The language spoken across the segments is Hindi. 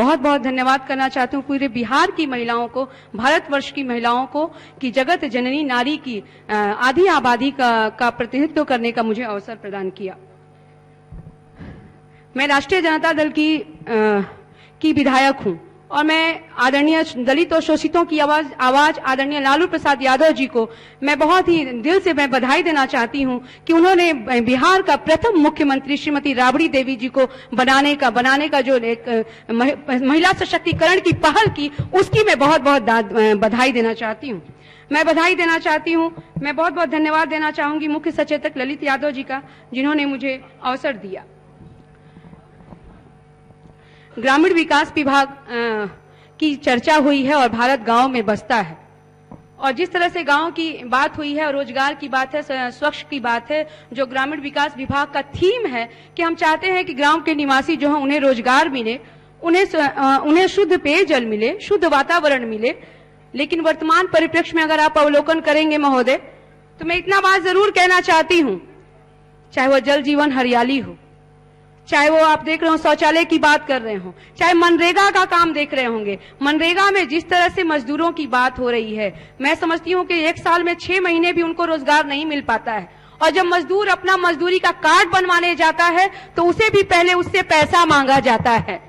बहुत बहुत धन्यवाद करना चाहती हूँ पूरे बिहार की महिलाओं को, भारतवर्ष की महिलाओं को, कि जगत जननी नारी की आधी आबादी का प्रतिनिधित्व करने का मुझे अवसर प्रदान किया। मैं राष्ट्रीय जनता दल की विधायक हूँ और मैं आदरणीय दलित और शोषितों की आवाज आदरणीय लालू प्रसाद यादव जी को मैं बहुत ही दिल से मैं बधाई देना चाहती हूं कि उन्होंने बिहार का प्रथम मुख्यमंत्री श्रीमती राबड़ी देवी जी को बनाने का जो एक महिला सशक्तिकरण की पहल की, उसकी मैं बहुत बहुत बधाई देना चाहती हूं। मैं बधाई देना चाहती हूं, मैं बहुत बहुत धन्यवाद देना चाहूंगी मुख्य सचेतक ललित यादव जी का, जिन्होंने मुझे अवसर दिया। ग्रामीण विकास विभाग की चर्चा हुई है और भारत गांव में बसता है, और जिस तरह से गांव की बात हुई है और रोजगार की बात है, स्वच्छ की बात है, जो ग्रामीण विकास विभाग का थीम है कि हम चाहते हैं कि गांव के निवासी जो है उन्हें रोजगार मिले, उन्हें शुद्ध पेयजल मिले, शुद्ध वातावरण मिले। लेकिन वर्तमान परिप्रेक्ष्य में अगर आप अवलोकन करेंगे महोदय, तो मैं इतना बात जरूर कहना चाहती हूं, चाहे वो जल जीवन हरियाली हो, चाहे वो आप देख रहे हो शौचालय की बात कर रहे हो, चाहे मनरेगा का काम देख रहे होंगे। मनरेगा में जिस तरह से मजदूरों की बात हो रही है, मैं समझती हूँ कि एक साल में 6 महीने भी उनको रोजगार नहीं मिल पाता है, और जब मजदूर अपना मजदूरी का कार्ड बनवाने जाता है तो उसे भी पहले उससे पैसा मांगा जाता है।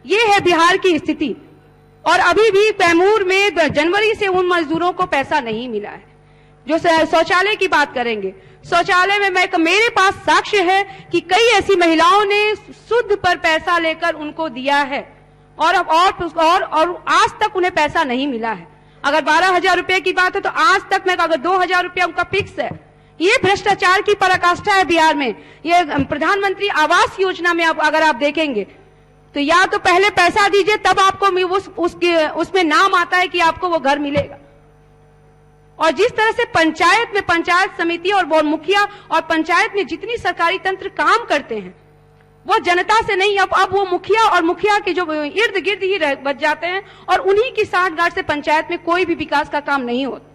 ये है बिहार की स्थिति, और अभी भी कैमूर में जनवरी से उन मजदूरों को पैसा नहीं मिला है। जो शौचालय की बात करेंगे, शौचालय में मेरे पास साक्ष्य है कि कई ऐसी महिलाओं ने शुद्ध पर पैसा लेकर उनको दिया है, और आज तक उन्हें पैसा नहीं मिला है। अगर 12,000 रुपए की बात है तो आज तक में अगर 2,000 रुपया उनका फिक्स है। ये भ्रष्टाचार की पराकाष्ठा है बिहार में। ये प्रधानमंत्री आवास योजना में अगर आप देखेंगे तो या तो पहले पैसा दीजिए तब आपको उसमें नाम आता है कि आपको वो घर मिलेगा। और जिस तरह से पंचायत में पंचायत समिति और मुखिया और पंचायत में जितनी सरकारी तंत्र काम करते हैं वो जनता से नहीं, अब वो मुखिया और मुखिया के जो इर्द गिर्द ही बच जाते हैं, और उन्हीं की साठगांठ से पंचायत में कोई भी विकास का काम नहीं होता।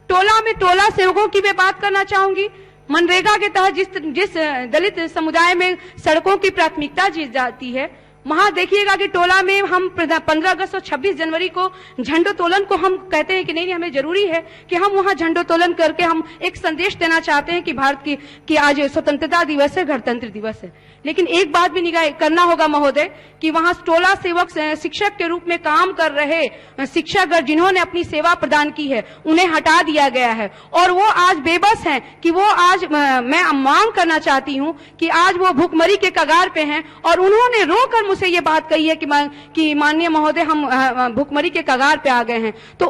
टोला में टोला सेवकों की मैं बात करना चाहूंगी। मनरेगा के तहत जिस दलित समुदाय में सड़कों की प्राथमिकता दी जाती है, वहां देखिएगा कि टोला में हम 15 अगस्त और 26 जनवरी को झंडोत्तोलन को हम कहते हैं कि नहीं हमें जरूरी है कि हम वहां झंडोत्तोलन करके हम एक संदेश देना चाहते हैं कि भारत की आज स्वतंत्रता दिवस है, गणतंत्र दिवस है। लेकिन एक बात भी निगाह करना होगा महोदय कि वहां टोला सेवक शिक्षक के रूप में काम कर रहे शिक्षक जिन्होंने अपनी सेवा प्रदान की है उन्हें हटा दिया गया है, और वो आज बेबस हैं कि वो आज मैं मांग करना चाहती हूं कि आज वो भूखमरी के कगार पे हैं, और उन्होंने रोकर मुझसे ये बात कही है कि माननीय महोदय हम भूखमरी के कगार पे आ गए हैं। तो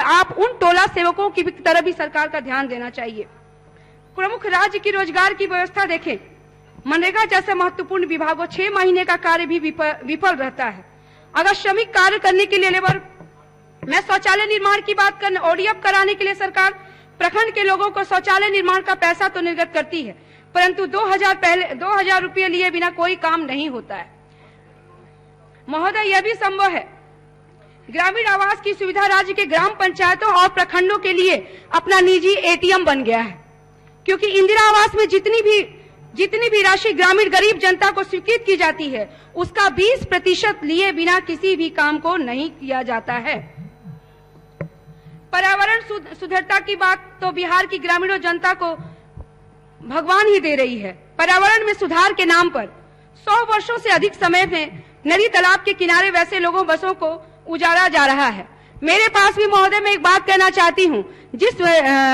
आप उन टोला सेवकों की तरफ भी सरकार का ध्यान देना चाहिए। प्रमुख राज्य की रोजगार की व्यवस्था देखें, मनरेगा जैसे महत्वपूर्ण विभागों 6 महीने का कार्य भी विफल रहता है। अगर श्रमिक कार्य करने के लिए लेबर, मैं शौचालय निर्माण की बात करने, ओडीएफ कराने के लिए सरकार प्रखंड के लोगों को शौचालय निर्माण का पैसा तो निर्गत करती है, परंतु 2,000 रुपये लिए बिना कोई काम नहीं होता है। महोदय यह भी संभव है, ग्रामीण आवास की सुविधा राज्य के ग्राम पंचायतों और प्रखंडों के लिए अपना निजी एटीएम बन गया है, क्योंकि इंदिरा आवास में जितनी भी राशि ग्रामीण गरीब जनता को स्वीकृत की जाती है उसका 20% लिए बिना किसी भी काम को नहीं किया जाता है। पर्यावरण सुधरता की बात तो बिहार की ग्रामीण जनता को भगवान ही दे रही है। पर्यावरण में सुधार के नाम पर 100 वर्षों से अधिक समय में नदी तालाब के किनारे वैसे लोगों बसों को उजाड़ा जा रहा है। मेरे पास भी महोदय मैं एक बात कहना चाहती हूँ, जिस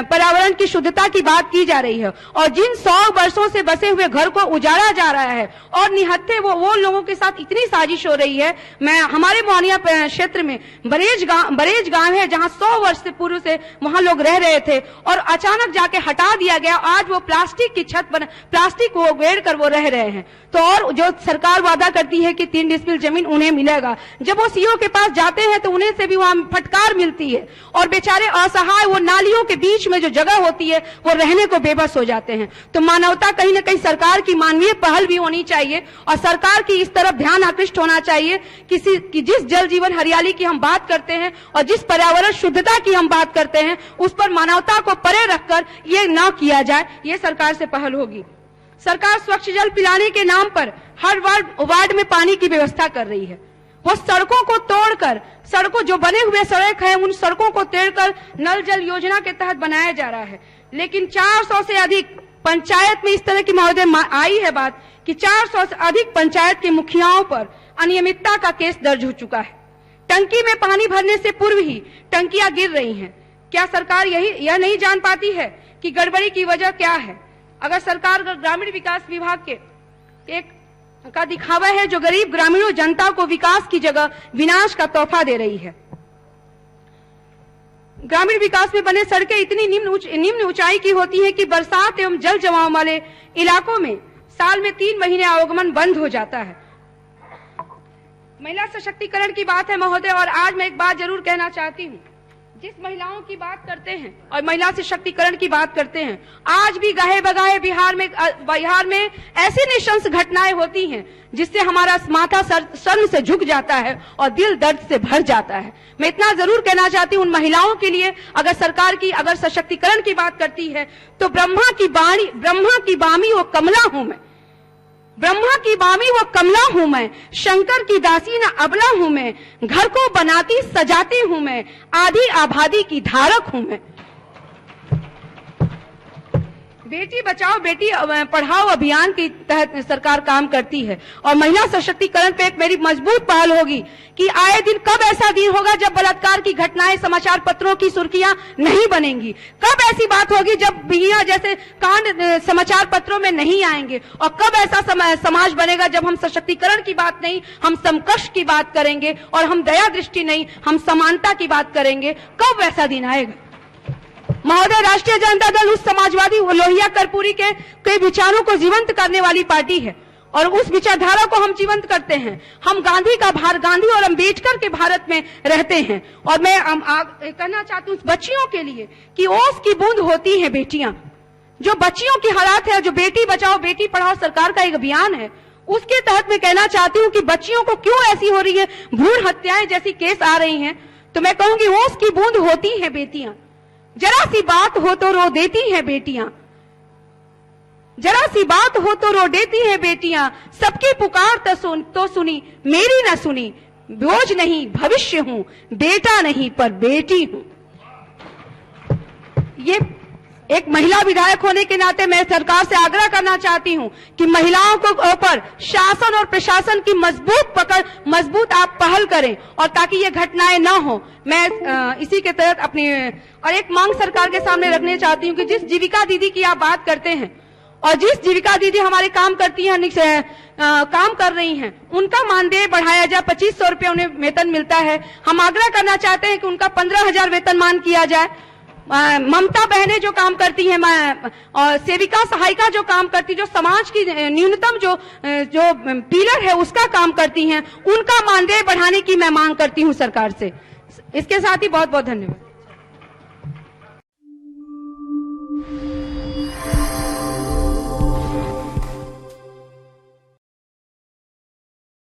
पर्यावरण की शुद्धता की बात की जा रही है और जिन 100 वर्षों से बसे हुए घर को उजाड़ा जा रहा है और निहत्थे वो लोगों के साथ इतनी साजिश हो रही है। मैं हमारे मोहनिया क्षेत्र में बरेज गांव है जहां 100 वर्ष से पूर्व से वहां लोग रह रहे थे और अचानक जाके हटा दिया गया। आज वो प्लास्टिक की छत प्लास्टिक को घेर कर वो रह रहे हैं। तो और जो सरकार वादा करती है कि 3 डिसमिल जमीन उन्हें मिलेगा, जब वो सीओ के पास जाते हैं तो उन्हें से भी वहां फटकार मिलती है और बेचारे असहाय वो नालियों के बीच में जो जगह होती है वो रहने को बेबस हो जाते हैं। तो मानवता कहीं न कहीं सरकार की मानवीय पहल भी होनी चाहिए और सरकार की इस तरफ ध्यान आकृष्ट होना चाहिए कि जिस जल जीवन हरियाली की हम बात करते हैं और जिस पर्यावरण शुद्धता की हम बात करते हैं उस पर मानवता को परे रखकर ये न किया जाए, ये सरकार से पहल होगी। सरकार स्वच्छ जल पिलाने के नाम पर हर वार्ड में पानी की व्यवस्था कर रही है। वो सड़कों को तोड़कर, सड़कों जो बने हुए सड़क हैं उन सड़कों को तोड़कर नल जल योजना के तहत बनाया जा रहा है। लेकिन 400 से अधिक पंचायत में इस तरह की महोदय आई है बात कि 400 से अधिक पंचायत के मुखियाओं पर अनियमितता का केस दर्ज हो चुका है। टंकी में पानी भरने से पूर्व ही टंकियां गिर रही हैं। क्या सरकार यह नहीं जान पाती है कि गड़बड़ी की वजह क्या है? अगर सरकार ग्रामीण विकास विभाग के एक का दिखावा है जो गरीब ग्रामीणों जनता को विकास की जगह विनाश का तोहफा दे रही है। ग्रामीण विकास में बने सड़कें इतनी निम्न ऊंचाई की होती हैं कि बरसात एवं जल जमाव वाले इलाकों में साल में 3 महीने आवागमन बंद हो जाता है। महिला सशक्तिकरण की बात है महोदय, और आज मैं एक बात जरूर कहना चाहती हूँ। जिस महिलाओं की बात करते हैं और महिला सशक्तिकरण की बात करते हैं, आज भी गाहे बगाहे बिहार में ऐसी नृशंस घटनाएं होती हैं जिससे हमारा माथा शर्म से झुक जाता है और दिल दर्द से भर जाता है। मैं इतना जरूर कहना चाहती हूँ उन महिलाओं के लिए, अगर सरकार की अगर सशक्तिकरण की बात करती है तो ब्रह्मा की बामी वो कमला हूं मैं, ब्रह्मा की बामी वो कमला हूं मैं, शंकर की दासी न अबला हूं मैं, घर को बनाती सजाती हूं मैं, आधी आबादी की धारक हूं मैं। बेटी बचाओ बेटी पढ़ाओ अभियान के तहत सरकार काम करती है और महिला सशक्तिकरण पे एक मेरी मजबूत पहल होगी कि आए दिन कब ऐसा दिन होगा जब बलात्कार की घटनाएं समाचार पत्रों की सुर्खियां नहीं बनेंगी? कब ऐसी बात होगी जब बिहिया जैसे कांड समाचार पत्रों में नहीं आएंगे? और कब ऐसा समाज बनेगा जब हम सशक्तिकरण की बात नहीं, हम समकक्ष की बात करेंगे और हम दया दृष्टि नहीं, हम समानता की बात करेंगे? कब वैसा दिन आएगा? महोदय, राष्ट्रीय जनता दल उस समाजवादी लोहिया कर्पूरी के विचारों को जीवंत करने वाली पार्टी है और उस विचारधारा को हम जीवंत करते हैं। हम गांधी और अम्बेडकर के भारत में रहते हैं और मैं कहना चाहती हूँ उस बच्चियों के लिए कि ओस की बूंद होती है बेटियां, जो बच्चियों की हालात है, जो बेटी बचाओ बेटी पढ़ाओ सरकार का एक अभियान है, उसके तहत मैं कहना चाहती हूँ कि बच्चियों को क्यों ऐसी हो रही है, भ्रूण हत्याएं जैसी केस आ रही हैं, तो मैं कहूंगी ओस की बूंद होती है बेटियां, जरा सी बात हो तो रो देती हैं बेटियां, जरा सी बात हो तो रो देती हैं बेटियां, सबकी पुकार तो सुनी मेरी न सुनी, बोझ नहीं भविष्य हूं, बेटा नहीं पर बेटी हूं। ये एक महिला विधायक होने के नाते मैं सरकार से आग्रह करना चाहती हूं कि महिलाओं को ऊपर शासन और प्रशासन की मजबूत आप पहल करें और ताकि ये घटनाएं न हो। मैं इसी के तहत अपनी और एक मांग सरकार के सामने रखने चाहती हूं कि जिस जीविका दीदी की आप बात करते हैं और जिस जीविका दीदी हमारे काम करती हैं, काम कर रही हैं, उनका मानदेय बढ़ाया जाए, 2500 रुपये उन्हें वेतन मिलता है। हम आग्रह करना चाहते हैं कि उनका 15,000 वेतनमान किया जाए। ममता बहनें जो काम करती हैं और सेविका सहायिका जो काम करती, जो समाज की न्यूनतम जो पिलर है उसका काम करती हैं, उनका मानदेय बढ़ाने की मैं मांग करती हूं सरकार से। इसके साथ ही बहुत बहुत धन्यवाद।